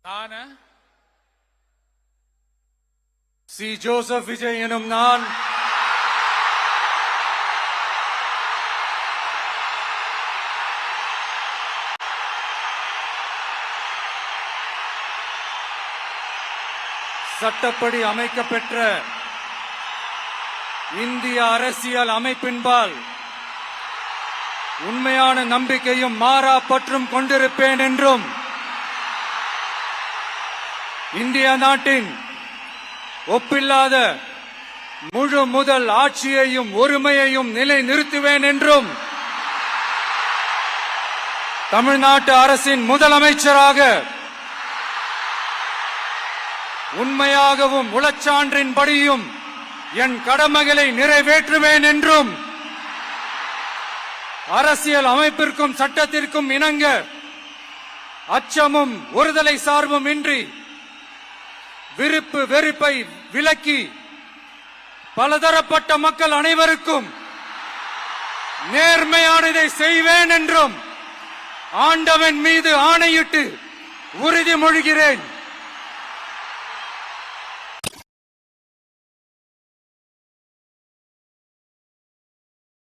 நான் C. Joseph Vijay எனும் நான் சட்டப்படி அமைக்கப்பெற்ற இந்திய அரசியல் அமைப்பின்பால் உண்மையான நம்பிக்கையும் மாறா பற்றும் கொண்டிருப்பேன் என்றும் இந்திய நாட்டின் ஒப்பில்லாத முழு முதல் ஆட்சியையும் ஒருமையையும் நிலை நிறுத்துவேன் என்றும் தமிழ்நாட்டு அரசின் முதலமைச்சராக உண்மையாகவும் உளச்சான்றின்படியும் என் கடமைகளை நிறைவேற்றுவேன் என்றும் அரசியல் அமைப்பிற்கும் சட்டத்திற்கும் இணங்க அச்சமும் ஒருதலை சார்பும் இன்றி விருப்பு வெறுப்பை விலக்கி பலதரப்பட்ட மக்கள் அனைவருக்கும் நேர்மையானதை செய்வேன் என்றும் ஆண்டவன் மீது ஆணையிட்டு உறுதிமொழிகிறேன்.